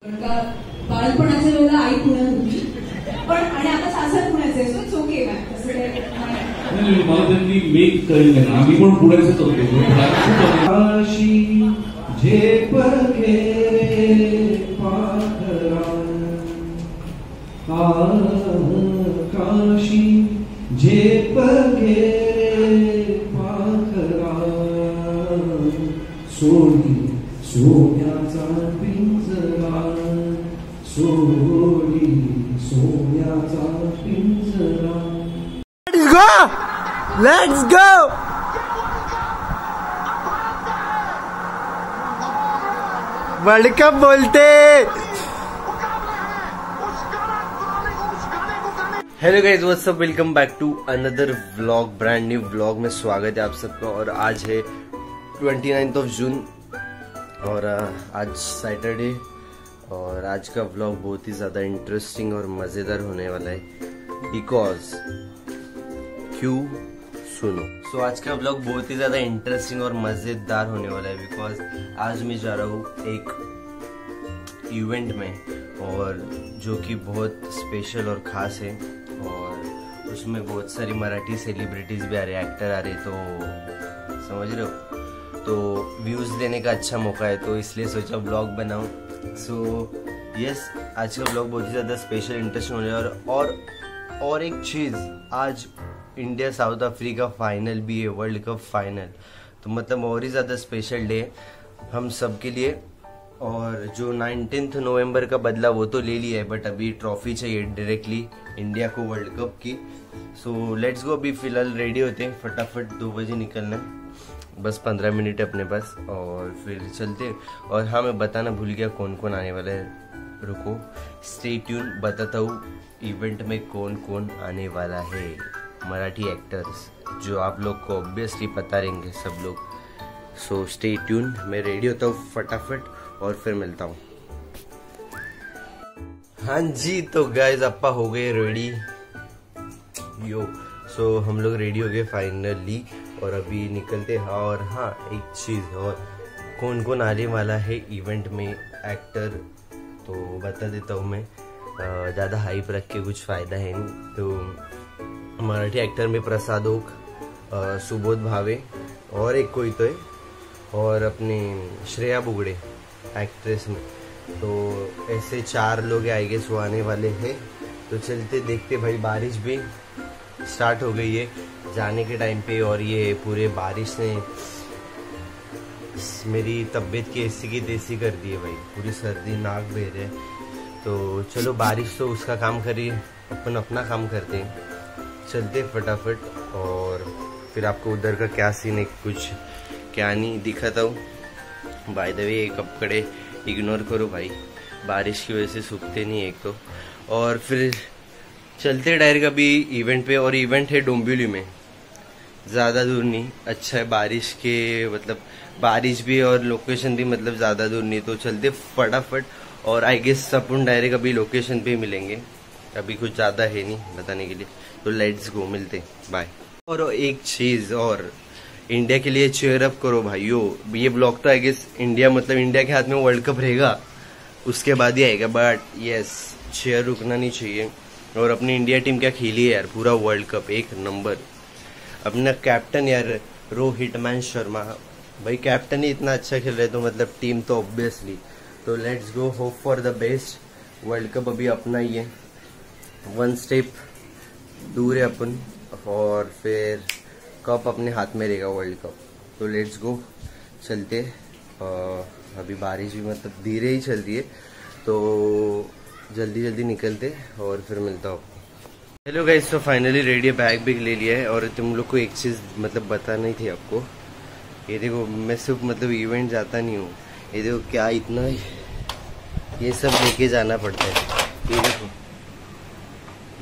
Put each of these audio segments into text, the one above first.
बाळपणाच्या वेळेला आई पुण्यात होती पण आणि आता सासर पुण्याचे सो इट्स ओके नाही मला त्यांनी मेक कळलं ना आम्ही पण पुण्याचेच होतो काशी झेप घेरे पाखरा काशी झेप घेरे पाखरा सोनी सोन्याचा पिंजरा सोनी सोन्याचा पिंजरा Let's go! वर्ल्ड कप बोलते। Hello guys, what's up, welcome back to another vlog, brand new vlog में स्वागत है आप सबका। और आज है 29 जून और आज सैटरडे और आज का व्लॉग बहुत ही ज़्यादा इंटरेस्टिंग और मज़ेदार होने वाला है बिकॉज क्यों सुनो। सो आज का व्लॉग बहुत ही ज़्यादा इंटरेस्टिंग और मज़ेदार होने वाला है बिकॉज आज मैं जा रहा हूँ एक इवेंट में और जो कि बहुत स्पेशल और ख़ास है और उसमें बहुत सारी मराठी सेलिब्रिटीज़ भी आ रहे, एक्टर आ रहे, तो समझ रहे हो, तो व्यूज़ लेने का अच्छा मौका है, तो इसलिए सोचा व्लॉग बनाऊं। सो यस, आज का व्लॉग बहुत ही ज़्यादा स्पेशल इंटरेस्टिंग होने वाला और एक चीज़, आज इंडिया साउथ अफ्रीका फाइनल भी है, वर्ल्ड कप फाइनल, तो मतलब और ही ज़्यादा स्पेशल डे हम सब के लिए। और जो 19 नवंबर का बदला वो तो ले लिया है, बट अभी ट्रॉफी चाहिए डायरेक्टली इंडिया को वर्ल्ड कप की। सो लेट्स गो, अभी फिलहाल रेडी होते हैं, फटाफट 2 बजे निकलना है, बस 15 मिनट है अपने पास और फिर चलते हैं। और हाँ, मैं बताना भूल गया कौन कौन आने वाला है, रुको स्टे ट्यून, बताता हूँ इवेंट में कौन कौन आने वाला है। मराठी एक्टर्स जो आप लोग को ऑब्वियसली पता रहेंगे सब लोग। सो स्टे ट्यून, मैं रेडी होता हूँ फटाफट और फिर मिलता हूँ। हाँ जी, तो गाइज अप्पा हो गए रेडी यो। सो हम लोग रेडी हो गए फाइनली और अभी निकलते हैं। और हाँ, एक चीज़ और, कौन कौन आने वाला है इवेंट में एक्टर, तो बता देता हूँ मैं, ज़्यादा हाइप रख के कुछ फ़ायदा है नहीं। तो मराठी एक्टर में प्रसाद ओक, सुबोध भावे और एक कोई तो है, और अपने श्रेया बुगड़े एक्ट्रेस में, तो ऐसे 4 लोग आई गेस वो आने वाले हैं। तो चलते देखते भाई, बारिश भी स्टार्ट हो गई है जाने के टाइम पे, और ये पूरे बारिश ने मेरी तबीयत की ऐसी की तैसी कर दी है भाई, पूरी सर्दी, नाक बह रहे। तो चलो, बारिश तो उसका काम करिए, अपन अपना काम करते हैं, चलते फटाफट। और फिर आपको उधर का क्या सीन है, कुछ क्या नहीं दिखाता हूँ। बाय द वे, ये कपड़े इग्नोर करो भाई, बारिश की वजह से सूखते नहीं एक तो। और फिर चलते डायरेक्ट अभी इवेंट पे, और इवेंट है डोंबिवली में, ज़्यादा दूर नहीं, अच्छा है, बारिश के मतलब बारिश भी और लोकेशन भी मतलब ज़्यादा दूर नहीं, तो चलते फटाफट। और आई गेस अपन डायरेक्ट अभी लोकेशन पे मिलेंगे, अभी कुछ ज़्यादा है नहीं बताने के लिए, तो लेट्स गो, मिलते, बाय। और एक चीज़ और, इंडिया के लिए चेयर अप करो भाइयों। ये ब्लॉग तो आई गेस इंडिया मतलब इंडिया के हाथ में वर्ल्ड कप रहेगा उसके बाद ही आएगा, बट यस, चेयर रुकना नहीं चाहिए। और अपनी इंडिया टीम क्या खेली है यार, पूरा वर्ल्ड कप एक नंबर। अपना कैप्टन यार रोहित शर्मा भाई, कैप्टन ही इतना अच्छा खेल रहे, तो मतलब टीम तो ऑब्वियसली। तो let's go, hope for the best. World cup अभी अपना ही है, 1 स्टेप दूर है अपन, और फिर कप अपने हाथ में रहेगा वर्ल्ड कप। तो लेट्स गो, चलते। अभी बारिश भी मतलब धीरे ही चल रही है, तो जल्दी जल्दी निकलते और फिर मिलता हूँ। हेलो गाइस, तो फाइनली रेडी है, बैग भी ले लिया है। और तुम लोग को एक चीज़ मतलब बताना ही थी आपको, ये देखो, मैं सिर्फ मतलब इवेंट जाता नहीं हूँ, ये देखो क्या इतना ये सब लेके जाना पड़ता है, ये देखो,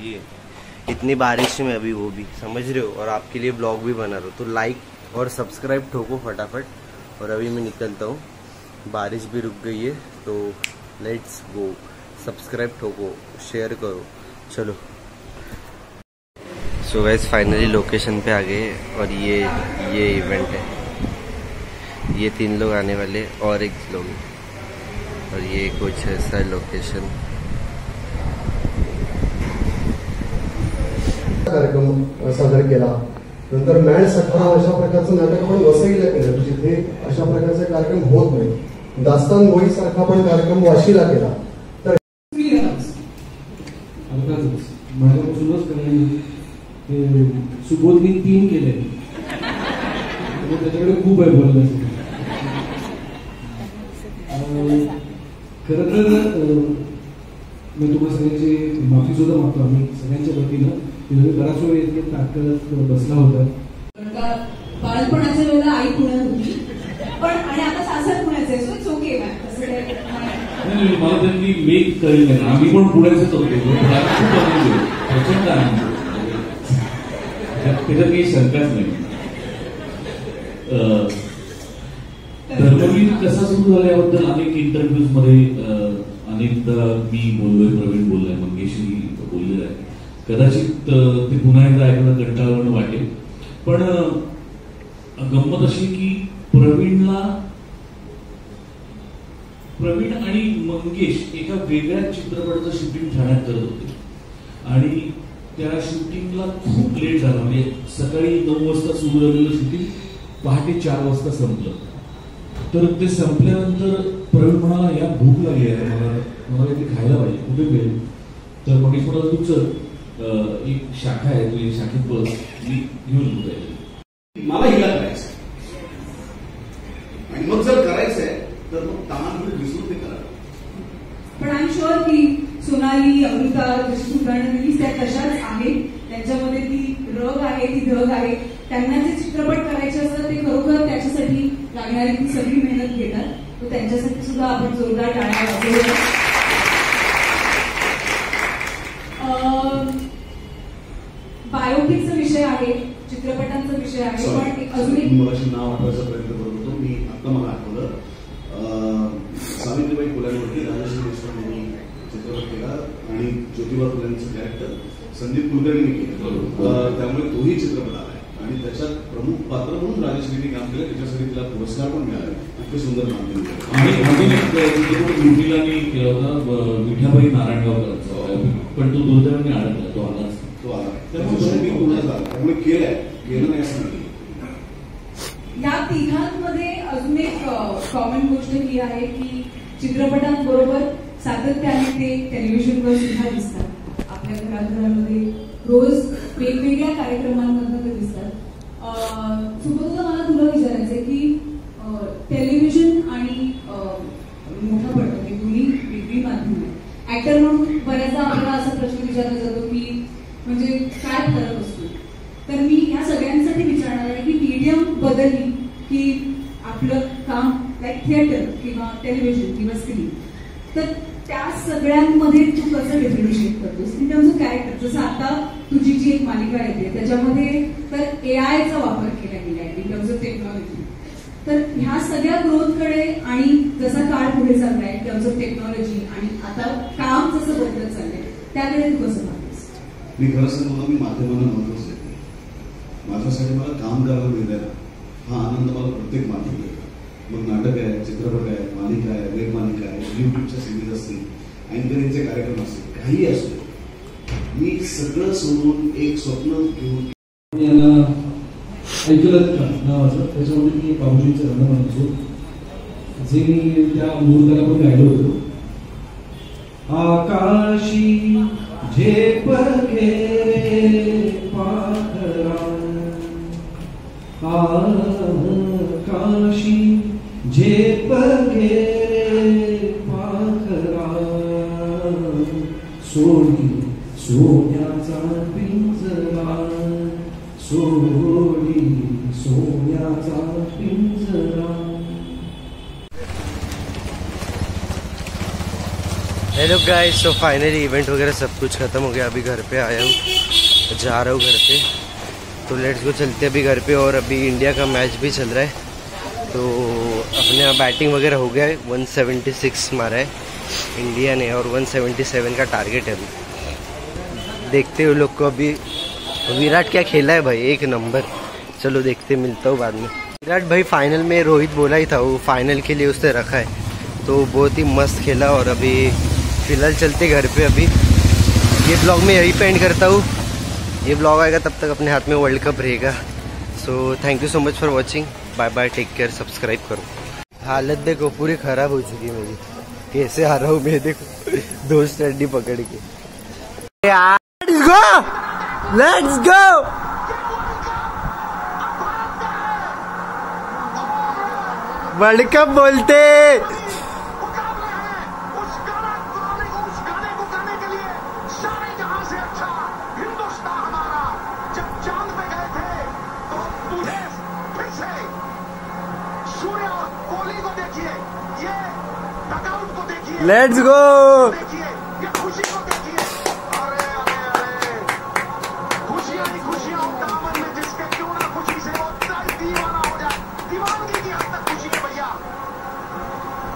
ये इतनी बारिश में अभी वो भी, समझ रहे हो, और आपके लिए ब्लॉग भी बना रहा हूँ, तो लाइक और सब्सक्राइब ठोको फटाफट। और अभी मैं निकलता हूँ, बारिश भी रुक गई है, तो लेट्स गो, सब्सक्राइब ठोको, शेयर करो, चलो। सो गाइस, फाइनली लोकेशन पे आ गए, और ये इवेंट है, ये 3 लोग आने वाले और एक लोग, और ये कुछ ऐसा लोकेशन। कार्यक्रम सादर केला। नंतर मॅड सखा अशा प्रकारचं नाटक आपण वसईला केलं, जिथे अशा प्रकारचे कार्यक्रम होत नाही। दास्तान गोई सारखा पण कार्यक्रम वाशीला केला। तर माझ्यापासूनच करायला सुबोधनी 3 केले, त्याच्याकडे खूप आहे बोलण्यासाठी। खरं तर मी तुम्हाला सगळ्यांची माफी सुद्धा मागतो आम्ही सगळ्यांच्या वतीनं। बराच वेळ इतके ताकद बसला होता, बाळपणाच्या वेळेला आई पुण्यात होती पण, आणि आता सासर पुण्याचं आहे, सो इट्स ओके मॅम। असं नाही, मला त्यांनी मेक कळलं नाही, आम्ही पण पुण्याचेच होतो, प्रचंड आनंद, त्याच्यात काही शंकाच नाही। धर्मवीर कसा सुरू झाला याबद्दल अनेक इंटरव्ह्यूज मध्ये अनेकदा मी बोललोय, प्रवीण बोललाय, मंगेशही बोललेला आहे। कदाचित ते पुन्हा एकदा ऐकणं कंटाळवाणं वाटेल, पण गंमत अशी की प्रवीण आणि मंगेश एका वेगळ्या चित्रपटाचं शूटिंग ठाण्यात करत होते आणि त्या शूटिंगला खूप लेट झाला, म्हणजे सकाळी 9 वाजता सुरू झालेलं शूटिंग पहाटे 4 वाजता संपलं। तर ते संपल्यानंतर प्रवीण म्हणाला, या भूक लागली आहे, मला काहीतरी खायला पाहिजे, कुठे मिळेल? तर मंगेश म्हणाला, तू चल, एक शाखा आहे, तू एक शाखेत बस, मी घेऊन जाईल। मला हिला करायचं आणि मग जर करायचंय तर मग 10 मिनिट विसरून ते करा। पण आय एम शुअर की सोनाली, अमृता जशी उदाहरणं दिली त्या तशाच आहेत, त्यांच्यामध्ये ती रग आहे, ती धग आहे। त्यांना जे चित्रपट करायचे असतात ते खरोखर त्याच्यासाठी लागणारी ती सगळी मेहनत घेतात, तर त्यांच्यासाठी सुद्धा आपण जोरदार टाळ्या वाजवूया। बायोपिकचा विषय आहे, चित्रपटांचा विषय आहे, पण अजून एक मगाशी नाव आठवायचा प्रयत्न करत होतो मी, आता मला आठवलं। सावित्रीबाई फुल्यांवरती राजश्री देशपांडे यांनी चित्रपट केला आणि ज्योतिबा फुल्यांचं कॅरेक्टर संदीप कुलकर्णींनी केलं, त्यामुळे तोही चित्रपट आलाय आणि त्याच्यात प्रमुख पात्र म्हणून राजश्रीने काम केलं, त्याच्यासाठी तिला पुरस्कार पण मिळाला। इतकं सुंदर काम केलं। आणि अजून एक चित्रपट युटीलानी केला होता, विठाबाई नारायणगावकरांचा, पण तो दुर्दैवाने अडकला, तो आला, त्यामुळे त्यामुळे केलं नाही असं नाही। या तिघांमध्ये अजून एक कॉमन गोष्ट ही आहे की चित्रपटांबरोबर सातत्याने ते टेलिव्हिजनवर सुद्धा दिसतात, आपल्या घराघरांमध्ये रोज वेगवेगळ्या कार्यक्रमांमधून ते दिसतात। सुबोधदा, मला तुला विचारायचंय की टेलिव्हिजन आणि मोठा पडदा हे दोन्ही वेगळी माध्यम आहे। ऍक्टर म्हणून बऱ्याचदा आपल्याला असा प्रश्न विचारला जातो की म्हणजे काय फरक असतो, तर मी ह्या सगळ्यांसाठी विचारणार आहे की मीडियम बदलली की आपलं काम लाईक थिएटर किंवा टेलिव्हिजन किंवा स्क्रीन, तर त्या सगळ्यांमध्ये तू कसं डिफरन्शिएट करतोस इन टर्म्स ऑफ कॅरेक्टर? जसं आता तुझी जी एक मालिका येते त्याच्यामध्ये तर एआयचा वापर केला गेला आहे इन टर्म्स ऑफ टेक्नॉलॉजी, तर ह्या सगळ्या ग्रोथकडे आणि जसा काळ पुढे चाललाय इन टर्म्स ऑफ टेक्नॉलॉजी आणि आता काम जसं बदलत चाललंय त्याकडे तू कसं पाहतोस? मी खरं सांगतो, मी माध्यमांना महत्वच देते। माझ्यासाठी मला काम करायला मिळाला हा आनंद मला प्रत्येक माध्यम देतो, मग नाटक आहे, चित्रपट आहे, मालिका आहे, वेब मालिका आहे, युट्यूबच्या सिरीज असतील, अँकरिंगचे कार्यक्रम असतील, काही असो, मी सगळं सोडून एक स्वप्न घेऊन याला ऐकलं का नावाचं, त्याच्यामध्ये मी बाबूजींचं गाणं म्हणायचो, जे मी त्या मुहूर्ताला पण गायलो होतो। आकाशी झेप घेरे पाखरा, आकाशी झेप घेरे पाखरा, सोडी सोन्याचा पिंजरा, सोडी सोन्याचा पिंजरा। हेलो गाइस, तो फाइनली इवेंट वगैरह सब कुछ खत्म हो गया, अभी घर पे आया हूँ, जा रहा हूँ घर पे, तो लेट्स गो, चलते अभी घर पे। और अभी इंडिया का मैच भी चल रहा है, तो अपने यहाँ बैटिंग वगैरह हो गया है, 176 मारा है इंडिया ने और 177 का टारगेट है अभी। देखते हो लोग को, अभी विराट क्या खेला है भाई, 1 नंबर। चलो देखते, मिलता हूँ बाद में। विराट भाई फाइनल में रोहित बोला ही था, वो फाइनल के लिए उसने रखा है, तो बहुत ही मस्त खेला। और अभी फिलहाल चलते घर पे। अभी ये ब्लॉग मैं यही पेंड करता हूँ। ये ब्लॉग आएगा तब तक अपने हाथ में वर्ल्ड कप रहेगा। So thank you so much for watching. Bye bye, take care, subscribe करो। हालत देखो पूरी खराब हो चुकी है मेरी, कैसे आ रहा हूँ मैं देखो 2 स्टडी पकड़ के। लेट्स गो वर्ल्ड कप बोलते। Let's go.